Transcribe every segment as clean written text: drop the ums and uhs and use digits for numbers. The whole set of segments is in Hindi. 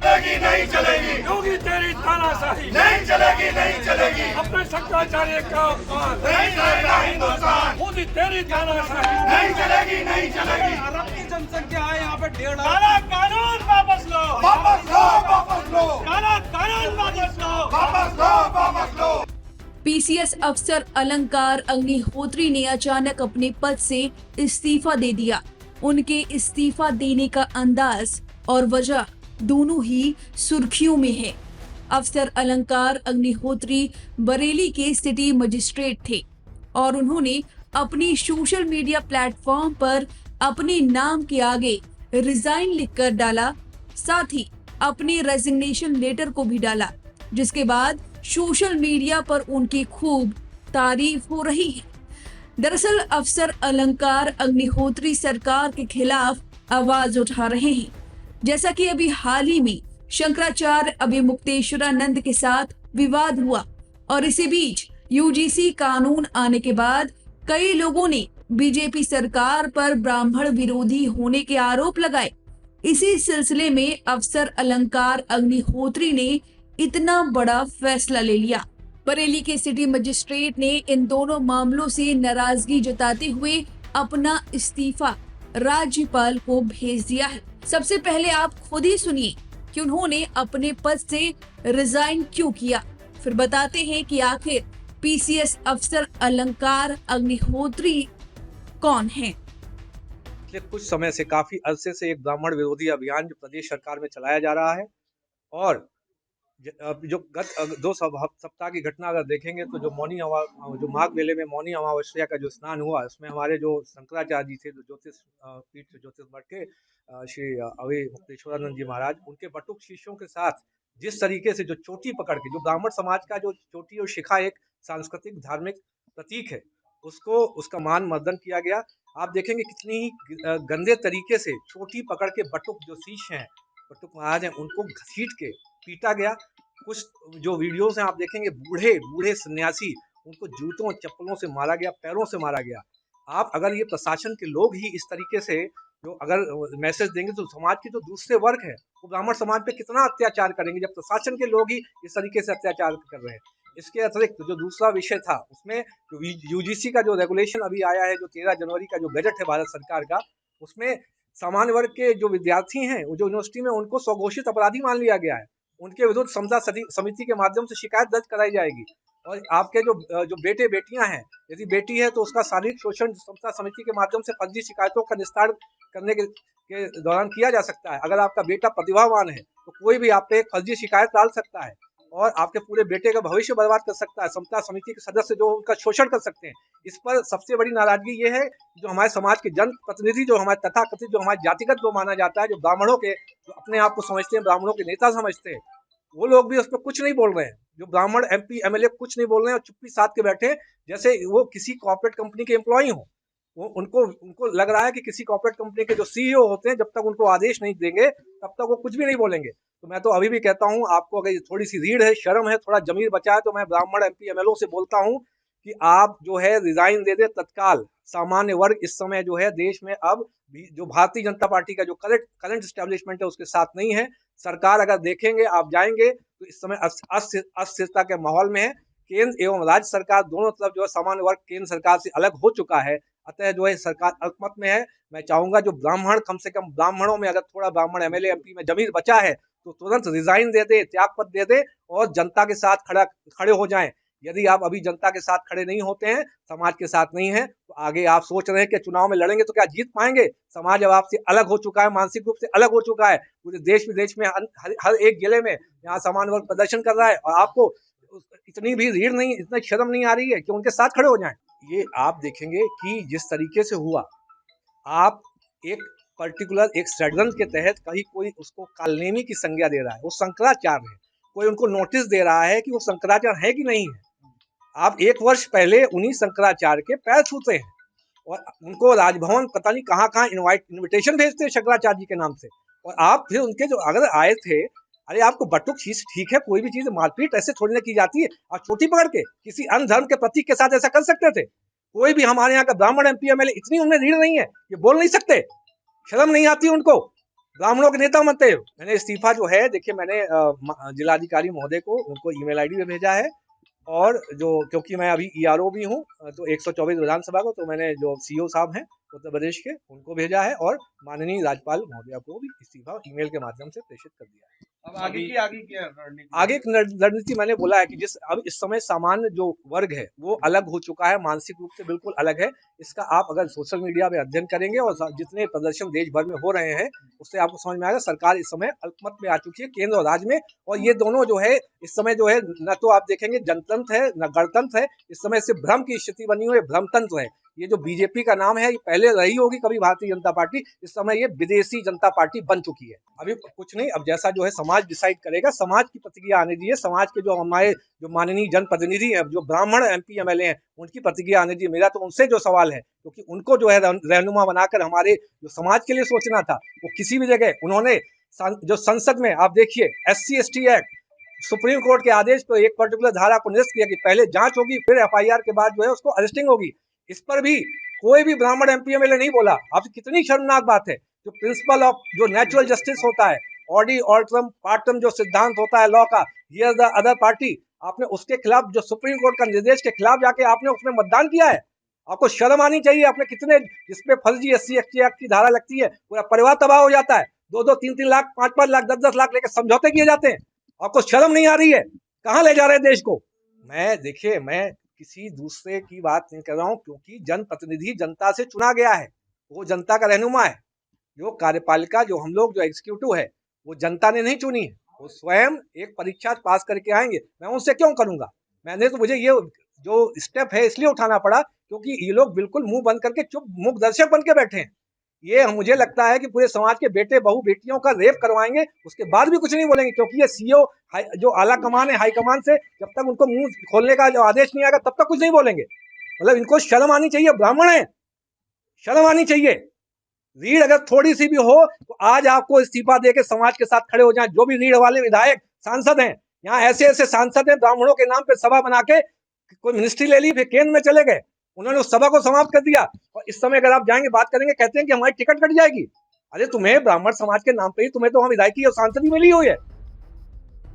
चलेगी नहीं चलेगी, योगी तेरी तानाशाही नहीं चलेगी नहीं चलेगी, अपने शंकराचार्य का अपमान नहीं चलेगा हिंदुस्तान, मोदी तेरी तानाशाही नहीं चलेगी नहीं चलेगी। अरब की जनसंख्या है यहाँ पे 1.5 लाख। काला कानून वापस लो, वापस लो वापस लो, काला कानून वापस लो। वापस लो वापस लो। पीसीएस अफसर अलंकार अग्निहोत्री ने अचानक अपने पद से इस्तीफा दे दिया। उनके इस्तीफा देने का अंदाज और वजह दोनों ही सुर्खियों में है। अफसर अलंकार अग्निहोत्री बरेली के सिटी मजिस्ट्रेट थे और उन्होंने अपनी सोशल मीडिया प्लेटफॉर्म पर अपने नाम के आगे रिजाइन लिखकर डाला, साथ ही अपने रेजिग्नेशन लेटर को भी डाला, जिसके बाद सोशल मीडिया पर उनकी खूब तारीफ हो रही है। दरअसल अफसर अलंकार अग्निहोत्री सरकार के खिलाफ आवाज उठा रहे हैं, जैसा कि अभी हाल ही में शंकराचार्य अभिमुक्तेश्वरानंद के साथ विवाद हुआ और इसी बीच यूजीसी कानून आने के बाद कई लोगों ने बीजेपी सरकार पर ब्राह्मण विरोधी होने के आरोप लगाए। इसी सिलसिले में अफसर अलंकार अग्निहोत्री ने इतना बड़ा फैसला ले लिया। बरेली के सिटी मजिस्ट्रेट ने इन दोनों मामलों से नाराजगी जताते हुए अपना इस्तीफा राज्यपाल को भेज दिया है। सबसे पहले आप खुद ही सुनिए कि उन्होंने अपने पद से रिजाइन क्यों किया, फिर बताते हैं कि आखिर पीसीएस अफसर अलंकार अग्निहोत्री कौन है। पिछले कुछ समय से काफी अरसे से एक ब्राह्मण विरोधी अभियान जो प्रदेश सरकार में चलाया जा रहा है और जो गत 2 सप्ताह की घटना अगर देखेंगे तो जो माघ मेले में मौनी अमावस्या का जो स्नान हुआ, उसमें हमारे जो शंकराचार्य जी थे, जो ज्योतिष पीठ से ज्योतिष मठ के श्री अभिमुक्तेश्वरानंद जी महाराज, उनके बटुक शिष्यों के साथ जिस तरीके से जो चोटी पकड़ के, जो ब्राह्मण समाज का जो चोटी और शिखा एक सांस्कृतिक धार्मिक प्रतीक है, उसका मान मर्दन किया गया। आप देखेंगे कितनी ही गंदे तरीके से चोटी पकड़ के बटुक जो शीश हैं, बटुक महाराज हैं, उनको घसीट के पीटा गया। कुछ जो वीडियोस हैं आप देखेंगे, बूढ़े बूढ़े सन्यासी, उनको जूतों चप्पलों से मारा गया, पैरों से मारा गया। आप अगर ये प्रशासन के लोग ही इस तरीके से जो अगर मैसेज देंगे तो समाज के जो दूसरे वर्ग है वो ब्राह्मण समाज पे कितना अत्याचार करेंगे, जब प्रशासन के लोग ही इस तरीके से अत्याचार कर रहे हैं। इसके अतिरिक्त जो दूसरा विषय था, उसमें जो यूजीसी का जो रेगुलेशन अभी आया है, जो 13 जनवरी का जो बजट है भारत सरकार का, उसमें सामान्य वर्ग के जो विद्यार्थी हैं, वो जो यूनिवर्सिटी में, उनको स्वघोषित अपराधी मान लिया गया है। उनके विरुद्ध समता समिति के माध्यम से शिकायत दर्ज कराई जाएगी। और आपके जो बेटे बेटियां हैं, यदि बेटी है तो उसका शारीरिक शोषण समता समिति के माध्यम से फर्जी शिकायतों का निस्तारण करने के दौरान किया जा सकता है। अगर आपका बेटा प्रतिभावान है तो कोई भी आप पे एक फर्जी शिकायत डाल सकता है और आपके पूरे बेटे का भविष्य बर्बाद कर सकता है। समता समिति के सदस्य जो उनका शोषण कर सकते हैं। इस पर सबसे बड़ी नाराजगी ये है, जो हमारे समाज के जन प्रतिनिधि, जो हमारे तथाकथित, जो हमारे जातिगत जो माना जाता है, जो ब्राह्मणों के, जो अपने आप को समझते हैं ब्राह्मणों के नेता समझते हैं, वो लोग भी उस पर कुछ नहीं बोल रहे हैं। जो ब्राह्मण एमपी एमएलए कुछ नहीं बोल रहे हैं और चुप्पी साध के बैठे हैं, जैसे वो किसी कॉर्पोरेट कंपनी के एम्प्लॉई हो। वो उनको लग रहा है कि किसी कॉर्पोरेट कंपनी के जो सीईओ होते हैं, जब तक उनको आदेश नहीं देंगे तब तक वो कुछ भी नहीं बोलेंगे। तो मैं तो अभी भी कहता हूँ, आपको अगर थोड़ी सी रीढ़ है, शर्म है, थोड़ा जमीर बचा है, तो मैं ब्राह्मण एमपी एमएलओ से बोलता हूँ कि आप जो है रिजाइन दे दे तत्काल। सामान्य वर्ग इस समय जो है देश में अब भी जो भारतीय जनता पार्टी का जो करंट एस्टेब्लिशमेंट है उसके साथ नहीं है। सरकार अगर देखेंगे, आप जाएंगे तो इस समय अस्थिरता के माहौल में है। केंद्र एवं राज्य सरकार दोनों तरफ जो है सामान्य वर्ग केंद्र सरकार से अलग हो चुका है। अतः जो है सरकार अल्पमत में है। मैं चाहूंगा जो ब्राह्मण, कम से कम ब्राह्मणों में अगर थोड़ा ब्राह्मण एमएलए एमपी में जमीर बचा है तो तुरंत रिजाइन दे दे, त्यागपत्र दे दे और जनता के साथ खड़े हो जाएं। यदि आप अभी जनता के साथ खड़े नहीं होते हैं, समाज के साथ नहीं है, तो आगे आप सोच रहे हैं कि चुनाव में लड़ेंगे तो क्या जीत पाएंगे? समाज अब आपसे अलग हो चुका है, मानसिक रूप से अलग हो चुका है। पूरे देश विदेश में हर एक जिले में यहाँ सामान्य वर्ग प्रदर्शन कर रहा है और आपको इतनी भी रीढ़ नहीं, इतना शर्म नहीं आ रही है कि उनके साथ खड़े हो जाएं। ये आप देखेंगे कि जिस तरीके से हुआ, आप एक पर्टिकुलर एक षड्यंत्र के तहत कहीं कोई उसको कालनेमी की संज्ञा दे रहा है, वो शंकराचार्य है, कोई उनको नोटिस दे रहा है कि वो शंकराचार्य है कि नहीं है। आप 1 वर्ष पहले उन्हीं शंकराचार्य के पैर छूते हैं और उनको राजभवन पता नहीं कहाँ कहाँ इन्विटेशन भेजते हैं शंकराचार्य जी के नाम से। और आप फिर उनके जो अगर आए थे, अरे आपको बटुक शीश ठीक है, कोई भी चीज मारपीट ऐसे थोड़ी ना की जाती है। आप चोटी पकड़ के किसी अन्य धर्म के प्रतीक के साथ ऐसा कर सकते थे? कोई भी हमारे यहाँ का ब्राह्मण एमपी एमएलए, इतनी उनमें रीढ़ नहीं है, ये बोल नहीं सकते? शर्म नहीं आती उनको? ब्राह्मणों के नेता मत थे। मैंने इस्तीफा जो है, देखिए मैंने जिलाधिकारी महोदय को उनको ईमेल आईडी पे भेजा है, और जो क्योंकि मैं अभी ईआरओ भी हूँ, तो 124 विधानसभा को, तो मैंने जो सीओ साहब हैं उत्तर प्रदेश के, उनको भेजा है, और माननीय राज्यपाल महोदया को भी इस्तीफा ईमेल के माध्यम से प्रेषित कर दिया है। अब आगे क्या रणनीति? आगे की रणनीति मैंने बोला है कि अब इस समय सामान्य जो वर्ग है वो अलग हो चुका है, मानसिक रूप से बिल्कुल अलग है। इसका आप अगर सोशल मीडिया पे अध्ययन करेंगे और जितने प्रदर्शन देश भर में हो रहे हैं, उससे आपको समझ में आएगा सरकार इस समय अल्पमत में आ चुकी है, केंद्र और राज्य में। और ये दोनों जो है इस समय जो है, न तो आप देखेंगे जनतंत्र है न गणतंत्र है, इस समय सिर्फ भ्रम की स्थिति बनी हुई है, भ्रमतंत्र है। ये जो बीजेपी का नाम है, ये पहले रही होगी कभी भारतीय जनता पार्टी, इस समय ये विदेशी जनता पार्टी बन चुकी है। अभी कुछ नहीं, अब जैसा जो है समाज डिसाइड करेगा, समाज की प्रतिक्रिया आने दीजिए। समाज के जो हमारे जो माननीय जनप्रतिनिधि हैं, जो ब्राह्मण एमपी एमएलए हैं, उनकी प्रतिक्रिया आने दीजिए। मेरा तो उनसे जो सवाल है, क्योंकि उनको जो है रहनुमा बनाकर हमारे जो समाज के लिए सोचना था, वो किसी भी जगह उन्होंने जो संसद में आप देखिए SC ST act, supreme court के आदेश पर एक पर्टिकुलर धारा को निरस्त किया कि पहले जांच होगी, फिर FIR के बाद जो है उसको अरेस्टिंग होगी। इस पर भी कोई भी ब्राह्मण MP MLA नहीं बोला। आपसे कितनी शर्मनाक बात है। जो प्रिंसिपल ऑफ जो नेचुरल जस्टिस होता है, ऑडी ऑल्ट्रम पार्टम जो सिद्धांत होता है लॉ का, हियर द अदर पार्टी, आपने उसके खिलाफ, जो सुप्रीम कोर्ट का निर्देश के खिलाफ जाके आपने उसमें मतदान किया है। आपको शर्म आनी चाहिए। आपने कितने, जिसपे फर्जी SC ST एक्ट की धारा लगती है, पूरा परिवार तबाह हो जाता है, 2-2, 3-3 लाख, 5-5 लाख, 10-10 लाख लेकर समझौते किए जाते हैं। आपको शर्म नहीं आ रही है? कहाँ ले जा रहे हैं देश को? देखिए, मैं किसी दूसरे की बात नहीं कर रहा हूं, क्योंकि जनप्रतिनिधि जनता से चुना गया है, वो जनता का रहनुमा है। जो कार्यपालिका, जो हम लोग जो एग्जीक्यूटिव है, वो जनता ने नहीं चुनी है, वो स्वयं एक परीक्षा पास करके आएंगे। मैं उनसे क्यों करूंगा? मुझे ये जो स्टेप है इसलिए उठाना पड़ा क्योंकि ये लोग बिल्कुल मुंह बंद करके चुप मूक दर्शक बन के बैठे हैं। ये मुझे लगता है कि पूरे समाज के बेटे बहू बेटियों का रेप करवाएंगे, उसके बाद भी कुछ नहीं बोलेंगे, क्योंकि ये सीओ जो आला कमान है, हाई कमान से जब तक उनको मुंह खोलने का जो आदेश नहीं आएगा तब तक कुछ नहीं बोलेंगे। मतलब इनको शर्म आनी चाहिए। ब्राह्मण है, शर्म आनी चाहिए। रीढ़ अगर थोड़ी सी भी हो तो आज आपको इस्तीफा देके समाज के साथ खड़े हो जाएं। जो भी रीढ़ वाले विधायक सांसद हैं, यहाँ ऐसे ऐसे सांसद हैं, ब्राह्मणों के नाम पे सभा बना के कोई मिनिस्ट्री ले ली, फिर केंद्र में चले गए, उन्होंने उस सभा को समाप्त कर दिया। और इस समय अगर आप जाएंगे बात करेंगे, कहते हैं कि हमारी टिकट कट जाएगी। अरे तुम्हें ब्राह्मण समाज के नाम पे ही तुम्हें तो हम विधायकी और सांसद ही मिली हुई है।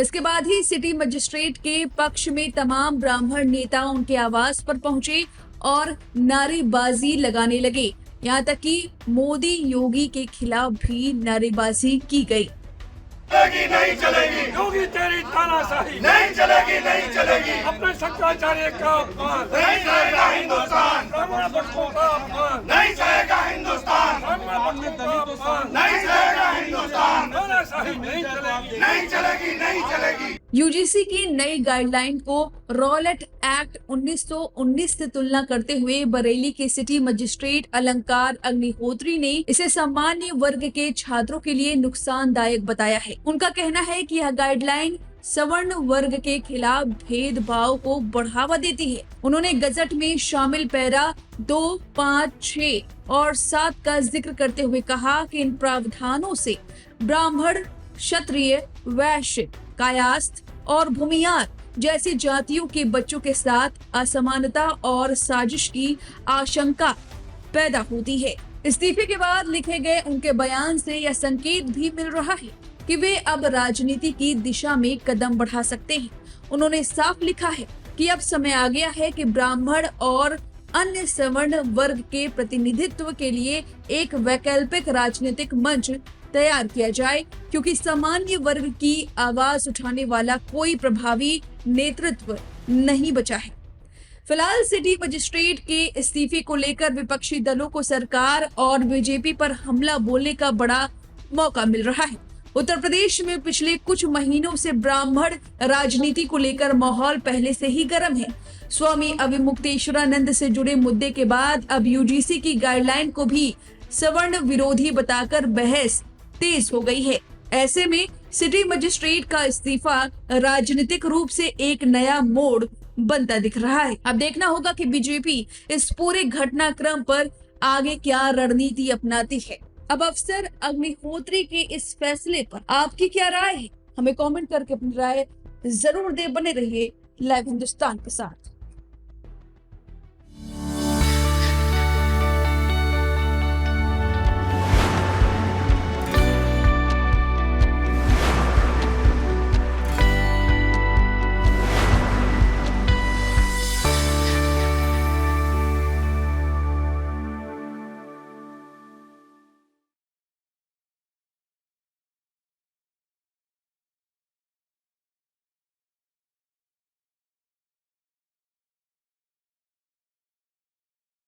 इसके बाद ही सिटी मजिस्ट्रेट के पक्ष में तमाम ब्राह्मण नेता उनके आवास पर पहुंचे और नारेबाजी लगाने लगे। यहाँ तक कि मोदी योगी के खिलाफ भी नारेबाजी की गई। चलेगी नहीं चलेगी, योगी तेरी तानाशाही नहीं चलेगी, नहीं चलेगी, अपने शंकराचार्य का अपमान नहीं सहेगा हिंदुस्तान, ब्राह्मण बच्चों का अपमान नहीं सहेगा हिंदुस्तान, ब्राह्मण बच्चों का अपमान नहीं सहेगा हिंदुस्तान, तानाशाही नहीं चलेगी। नहीं चलेगी, नहीं चलेगी। यूजीसी की नई गाइडलाइन को रॉलेट एक्ट 1919 से तुलना करते हुए बरेली के सिटी मजिस्ट्रेट अलंकार अग्निहोत्री ने इसे सामान्य वर्ग के छात्रों के लिए नुकसानदायक बताया है। उनका कहना है कि यह गाइडलाइन सवर्ण वर्ग के खिलाफ भेदभाव को बढ़ावा देती है। उन्होंने गजट में शामिल पैरा 2, 5, 6 और 7 का जिक्र करते हुए कहा कि इन प्रावधानों से ब्राह्मण, क्षत्रिय, वैश्य, कायस्थ और भूमियार जैसी जातियों के बच्चों के साथ असमानता और साजिश की आशंका पैदा होती है। इस्तीफे के बाद लिखे गए उनके बयान से यह संकेत भी मिल रहा है कि वे अब राजनीति की दिशा में कदम बढ़ा सकते हैं। उन्होंने साफ लिखा है कि अब समय आ गया है कि ब्राह्मण और अन्य सवर्ण वर्ग के प्रतिनिधित्व के लिए एक वैकल्पिक राजनीतिक मंच तैयार किया जाए, क्योंकि सामान्य वर्ग की आवाज उठाने वाला कोई प्रभावी नेतृत्व नहीं बचा है। फिलहाल सिटी मजिस्ट्रेट के इस्तीफे को लेकर विपक्षी दलों को सरकार और बीजेपी पर हमला बोलने का बड़ा मौका मिल रहा है। उत्तर प्रदेश में पिछले कुछ महीनों से ब्राह्मण राजनीति को लेकर माहौल पहले से ही गर्म है। स्वामी अविमुक्तेश्वरानंद से जुड़े मुद्दे के बाद अब यूजीसी की गाइडलाइन को भी सवर्ण विरोधी बताकर बहस तेज हो गई है। ऐसे में सिटी मजिस्ट्रेट का इस्तीफा राजनीतिक रूप से एक नया मोड़ बनता दिख रहा है। अब देखना होगा कि बीजेपी इस पूरे घटनाक्रम पर आगे क्या रणनीति अपनाती है। अब अफसर अग्निहोत्री के इस फैसले पर आपकी क्या राय है? हमें कमेंट करके अपनी राय जरूर दे। बने रहिए लाइव हिंदुस्तान के साथ।